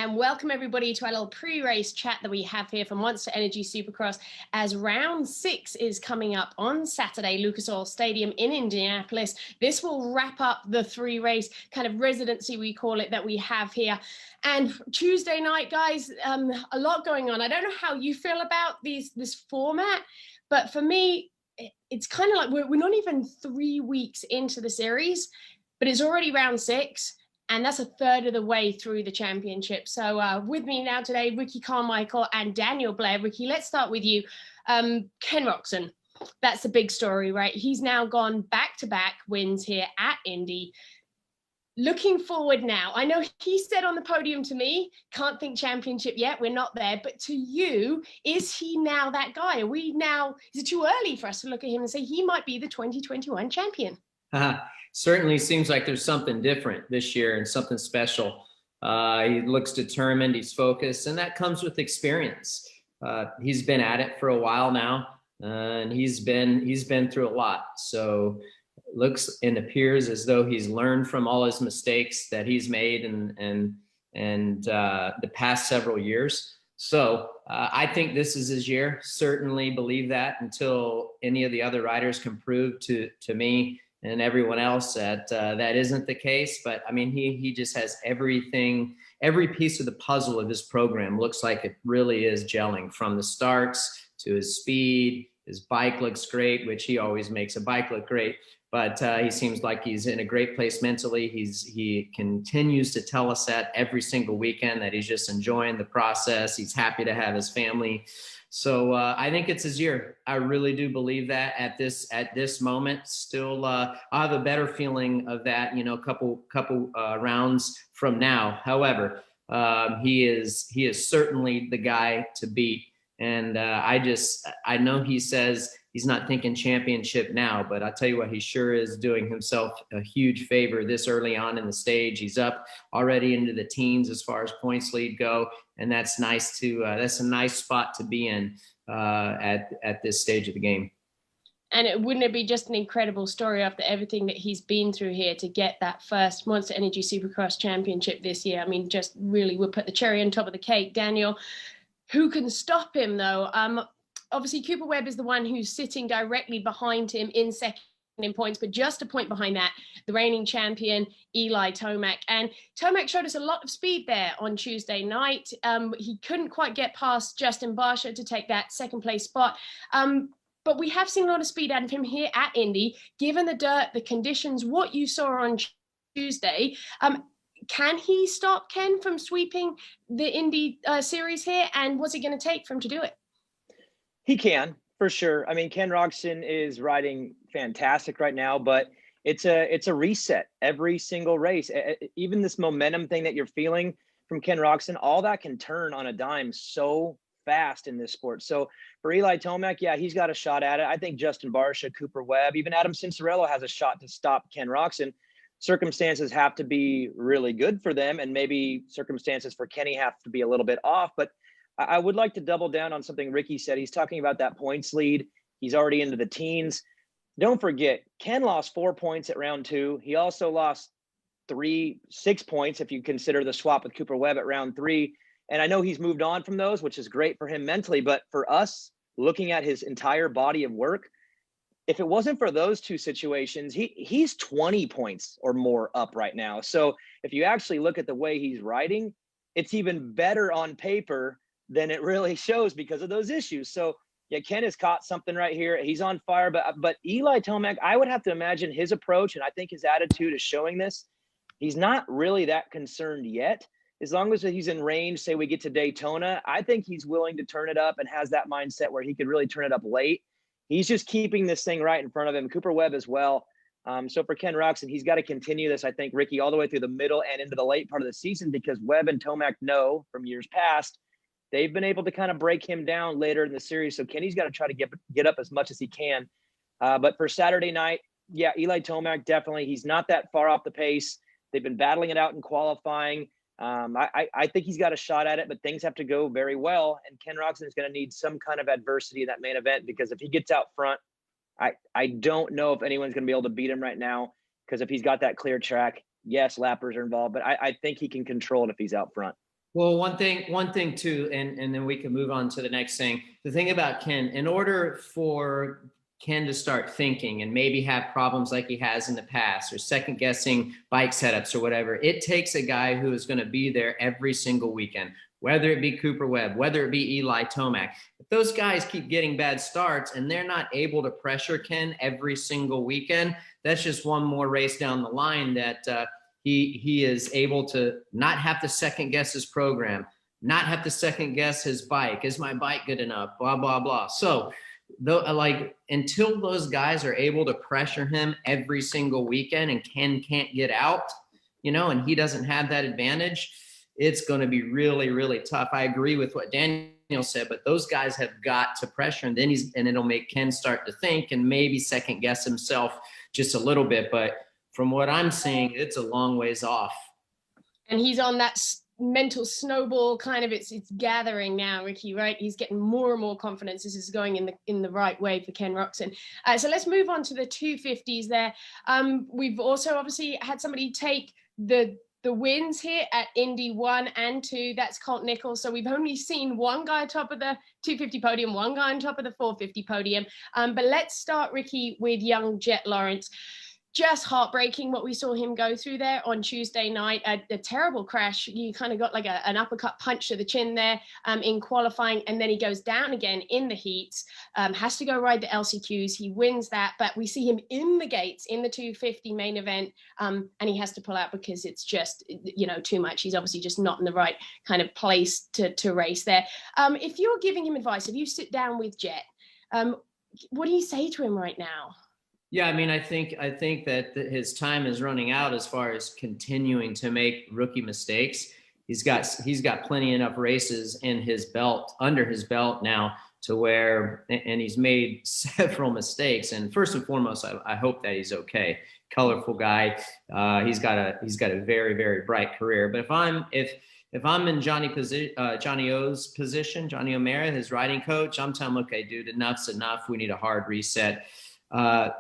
and welcome everybody to our little pre-race chat that we have here for Monster Energy Supercross as round 6 is coming up on Saturday, Lucas Oil Stadium in Indianapolis. This will wrap up the 3-race kind of residency, we call it, that we have here. And Tuesday night, guys, a lot going on. I don't know how you feel about this format, but for me, it's kind of like we're not even 3 weeks into the series, but it's already round 6. And that's a third of the way through the championship. So with me now today, Ricky Carmichael and Daniel Blair. Ricky, let's start with you. Ken Roczen, that's the big story, right? He's now gone back-to-back wins here at Indy. Looking forward now, I know he said on the podium to me, can't think championship yet, we're not there. But to you, is he now that guy? Is it too early for us to look at him and say he might be the 2021 champion? Certainly seems like there's something different this year and something special. He looks determined, he's focused, and that comes with experience. He's been at it for a while now, and he's been through a lot. So it looks and appears as though he's learned from all his mistakes that he's made and the past several years. So I think this is his year. Certainly believe that until any of the other riders can prove to me and everyone else that that isn't the case. But I mean, he just has everything, every piece of the puzzle of his program looks like it really is gelling, from the starts to his speed. His bike looks great, which he always makes a bike look great. But he seems like he's in a great place mentally. He continues to tell us that every single weekend, that he's just enjoying the process. He's happy to have his family. So I think it's his year. I really do believe that at this moment. Still, I'll have a better feeling of that, you know, a couple rounds from now. However, he is certainly the guy to beat. And I know he says he's not thinking championship now, but I tell you what, he sure is doing himself a huge favor this early on in the stage. He's up already into the teens as far as points lead go. And that's nice that's a nice spot to be in at this stage of the game. And wouldn't it be just an incredible story after everything that he's been through here to get that first Monster Energy Supercross championship this year? I mean, just really would put the cherry on top of the cake. Daniel, who can stop him though? Obviously Cooper Webb is the one who's sitting directly behind him in second in points, but just a point behind that, the reigning champion, Eli Tomac. And Tomac showed us a lot of speed there on Tuesday night. He couldn't quite get past Justin Barcia to take that second place spot. But we have seen a lot of speed out of him here at Indy, given the dirt, the conditions, what you saw on Tuesday. Can he stop Ken from sweeping the Indy series here? And what's it going to take for him to do it? He can, for sure. I mean, Ken Roczen is riding fantastic right now, but it's a reset every single race. Even this momentum thing that you're feeling from Ken Roczen, all that can turn on a dime so fast in this sport. So for Eli Tomac, yeah, he's got a shot at it. I think Justin Barcia, Cooper Webb, even Adam Cincerello has a shot to stop Ken Roczen. Circumstances have to be really good for them, and maybe circumstances for Kenny have to be a little bit off. But I would like to double down on something Ricky said. He's talking about that points lead. He's already into the teens. Don't forget, Ken lost 4 points at round 2. He also lost 6 points if you consider the swap with Cooper Webb at round 3. And I know he's moved on from those, which is great for him mentally. But for us, looking at his entire body of work, if it wasn't for those two situations, he's 20 points or more up right now. So if you actually look at the way he's riding, it's even better on paper than it really shows because of those issues. So yeah, Ken has caught something right here. He's on fire, but Eli Tomac, I would have to imagine his approach, and I think his attitude is showing this. He's not really that concerned yet. As long as he's in range, say we get to Daytona, I think he's willing to turn it up and has that mindset where he could really turn it up late. He's just keeping this thing right in front of him. Cooper Webb as well. So for Ken Roczen, he's got to continue this, I think, Ricky, all the way through the middle and into the late part of the season, because Webb and Tomac know from years past, they've been able to kind of break him down later in the series. So Kenny's got to try to get up as much as he can. But for Saturday night, yeah, Eli Tomac, definitely. He's not that far off the pace. They've been battling it out in qualifying. I think he's got a shot at it, but things have to go very well. And Ken Roczen is going to need some kind of adversity in that main event, because if he gets out front, I don't know if anyone's going to be able to beat him right now, because if he's got that clear track, yes, lappers are involved, but I think he can control it if he's out front. Well, one thing too, and then we can move on to the next thing. The thing about Ken, in order for Ken to start thinking and maybe have problems like he has in the past or second guessing bike setups or whatever, it takes a guy who is going to be there every single weekend, whether it be Cooper Webb, whether it be Eli Tomac. If those guys keep getting bad starts and they're not able to pressure Ken every single weekend, that's just one more race down the line that he is able to not have to second guess his program, not have to second guess his bike. Is my bike good enough? Blah, blah, blah. So like until those guys are able to pressure him every single weekend and Ken can't get out, and he doesn't have that advantage, it's going to be really, really tough. I agree with what Daniel said, but those guys have got to pressure, and it'll make Ken start to think and maybe second guess himself just a little bit. But from what I'm seeing, it's a long ways off. And he's on that mental snowball kind of, it's gathering now, Ricky, right? He's getting more and more confidence. This is going in the right way for Ken Roczen. So let's move on to the 250s there. We've also obviously had somebody take the wins here at Indy 1 and 2. That's Colt Nichols. So we've only seen one guy top of the 250 podium, one guy on top of the 450 podium. But let's start, Ricky, with young Jett Lawrence. Just heartbreaking what we saw him go through there on Tuesday night. A terrible crash. You kind of got like an uppercut punch to the chin there in qualifying, and then he goes down again in the heats, has to go ride the LCQs. He wins that, but we see him in the gates in the 250 main event, and he has to pull out because it's just, too much. He's obviously just not in the right kind of place to race there. If you're giving him advice, if you sit down with Jett, what do you say to him right now? Yeah, I mean, I think that his time is running out as far as continuing to make rookie mistakes. He's got plenty enough races under his belt now to where, and he's made several mistakes. And first and foremost, I hope that he's okay. Colorful guy. He's got a very, very bright career. But if I'm in Johnny O's position, Johnny O'Mara, his riding coach, I'm telling him, okay, dude, enough's enough. We need a hard reset.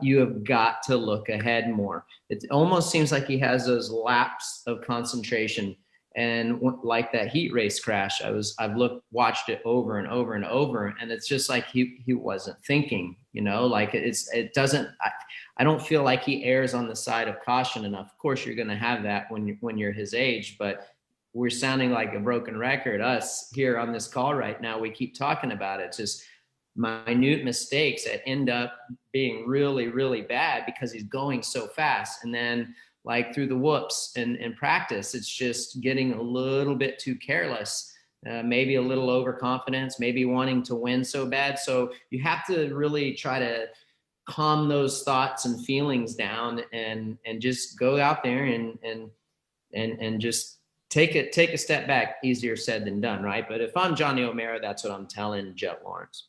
You have got to look ahead more. It almost seems like he has those laps of concentration, and like that heat race crash, I've watched it over and over and over, and it's just like he wasn't thinking, like it doesn't. I don't feel like he errs on the side of caution enough. Of course, you're going to have that when you're his age, but we're sounding like a broken record. Us here on this call right now, we keep talking about it. It's just minute mistakes that end up being really, really bad because he's going so fast. And then like through the whoops in practice, it's just getting a little bit too careless, maybe a little overconfidence, maybe wanting to win so bad. So you have to really try to calm those thoughts and feelings down and just go out there and just take a step back. Easier said than done, right? But if I'm Johnny O'Mara, that's what I'm telling Jett Lawrence.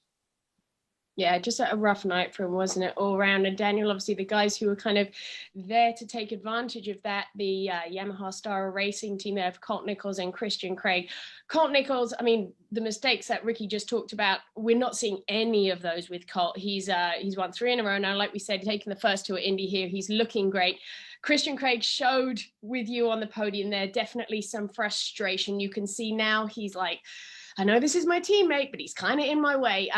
Yeah, just a rough night for him, wasn't it, all around? And Daniel, obviously the guys who were kind of there to take advantage of that, the Yamaha Star Racing team there of Colt Nichols and Christian Craig. Colt Nichols, I mean, the mistakes that Ricky just talked about, we're not seeing any of those with Colt. He's won 3 in a row now. Like we said, taking the first 2 at Indy here. He's looking great. Christian Craig showed with you on the podium there, definitely some frustration. You can see now he's like, I know this is my teammate, but he's kind of in my way.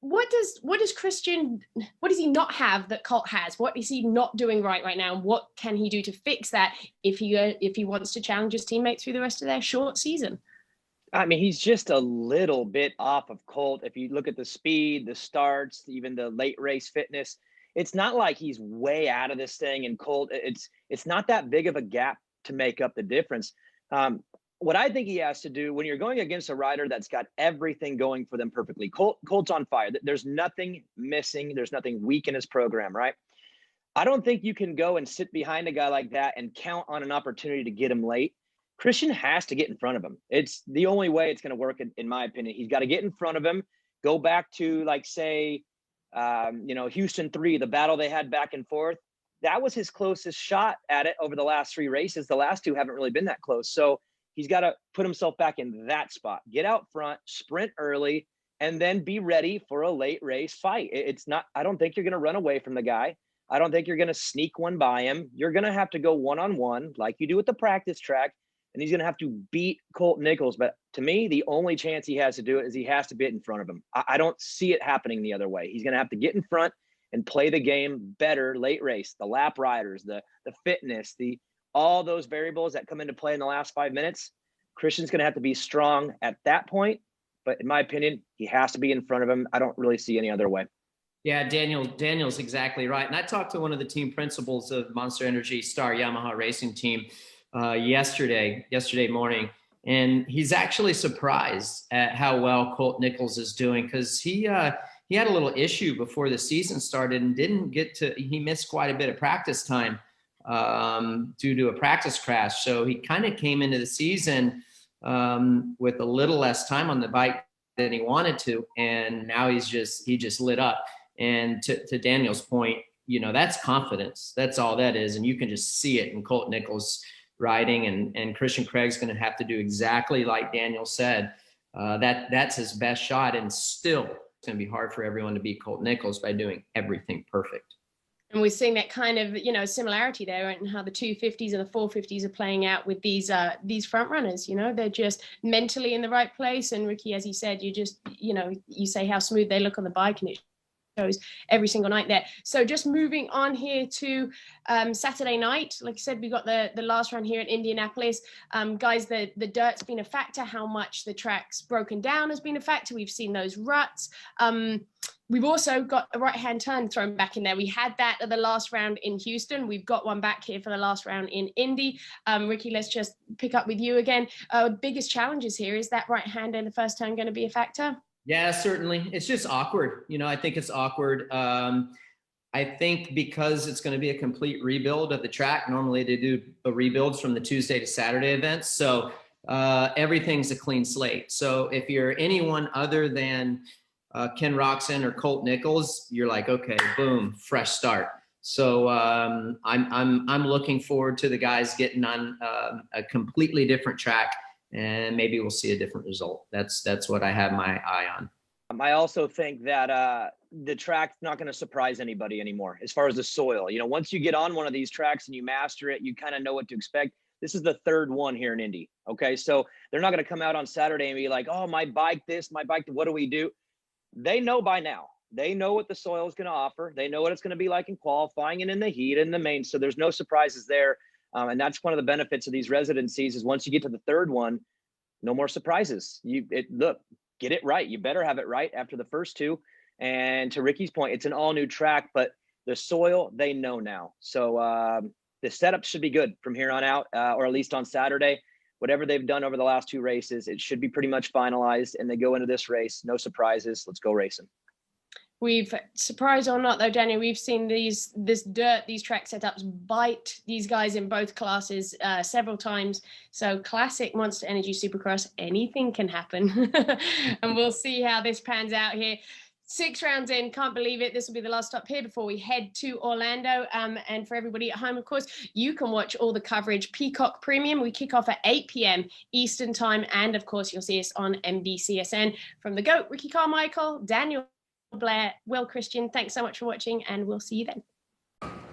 What does Christian, what does he not have that Colt has? What is he not doing right now? And what can he do to fix that if he wants to challenge his teammates through the rest of their short season? I mean, he's just a little bit off of Colt. If you look at the speed, the starts, even the late race fitness, it's not like he's way out of this thing. And Colt, it's not that big of a gap to make up the difference. What I think he has to do when you're going against a rider that's got everything going for them perfectly, Colt's on fire. There's nothing missing. There's nothing weak in his program, right? I don't think you can go and sit behind a guy like that and count on an opportunity to get him late. Christian has to get in front of him. It's the only way it's going to work, in my opinion. He's got to get in front of him, go back to, like, say, Houston 3, the battle they had back and forth. That was his closest shot at it over the last 3 races. The last 2 haven't really been that close. So he's got to put himself back in that spot, get out front, sprint early, and then be ready for a late race fight. It's not, I don't think you're going to run away from the guy. I don't think you're going to sneak one by him. You're going to have to go one-on-one like you do at the practice track. and he's going to have to beat Colt Nichols. But to me, the only chance he has to do it is he has to get in front of him. I don't see it happening the other way. He's going to have to get in front and play the game better late race. The lap riders, the fitness, all those variables that come into play in the last 5 minutes. Christien's going to have to be strong at that point. But in my opinion, he has to be in front of him. I don't really see any other way. Yeah, Daniel's exactly right. And I talked to one of the team principals of Monster Energy Star Yamaha Racing Team yesterday morning, and he's actually surprised at how well Colt Nichols is doing, because he had a little issue before the season started and he missed quite a bit of practice time due to a practice crash. So he kind of came into the season with a little less time on the bike than he wanted to, and now he just lit up. And to Daniel's point, that's confidence. That's all that is. And you can just see it in Colt Nichols riding, and Christian Craig's going to have to do exactly like Daniel said. That's his best shot. And still, it's going to be hard for everyone to beat Colt Nichols by doing everything perfect. And we're seeing that kind of, similarity there, right? And how the 250s and the 450s are playing out with these front runners. They're just mentally in the right place. And Ricky, as he said, you say how smooth they look on the bike, and it shows every single night there. So just moving on here to Saturday night, like I said, we got the last round here in Indianapolis. Guys, the dirt's been a factor. How much the track's broken down has been a factor. We've seen those ruts. We've also got a right-hand turn thrown back in there. We had that at the last round in Houston. We've got one back here for the last round in Indy. Ricky, let's just pick up with you again. Biggest challenges here, is that right-hand in the first turn going to be a factor? Yeah, certainly. It's just awkward. I think it's awkward. I think because it's going to be a complete rebuild of the track. Normally they do rebuilds from the Tuesday to Saturday events. So everything's a clean slate. So if you're anyone other than Ken Roczen or Colt Nichols, you're like, okay, boom, fresh start. So I'm looking forward to the guys getting on a completely different track, and maybe we'll see a different result. That's what I have my eye on. I also think that the track's not going to surprise anybody anymore as far as the soil. Once you get on one of these tracks and you master it, you kind of know what to expect. This is the third one here in Indy. Okay, so they're not going to come out on Saturday and be like, oh, my bike this, my bike, what do we do? They know by now. They know what the soil is going to offer. They know what it's going to be like in qualifying and in the heat and the main. So there's no surprises there. And that's one of the benefits of these residencies, is once you get to the third one, no more surprises. Look, get it right. You better have it right after the first two. And to Ricky's point, it's an all new track, but the soil, they know now. So the setup should be good from here on out, or at least on Saturday. Whatever they've done over the last two races, it should be pretty much finalized, and they go into this race. No surprises. Let's go racing. We've, surprise or not though, Daniel, we've seen these track setups bite these guys in both classes several times. So classic Monster Energy Supercross, anything can happen. And we'll see how this pans out here. 6 rounds in, can't believe it. This will be the last stop here before we head to Orlando. And for everybody at home, of course, you can watch all the coverage. Peacock Premium, we kick off at 8 p.m. Eastern time. And of course, you'll see us on NBCSN. From the GOAT, Ricky Carmichael, Daniel Blair, Will Christien, thanks so much for watching, and we'll see you then.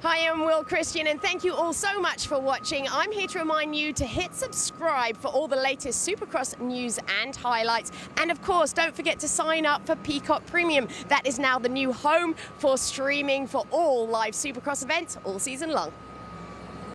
Hi, I'm Will Christien, and thank you all so much for watching. I'm here to remind you to hit subscribe for all the latest Supercross news and highlights. And of course, don't forget to sign up for Peacock Premium. That is now the new home for streaming for all live Supercross events all season long.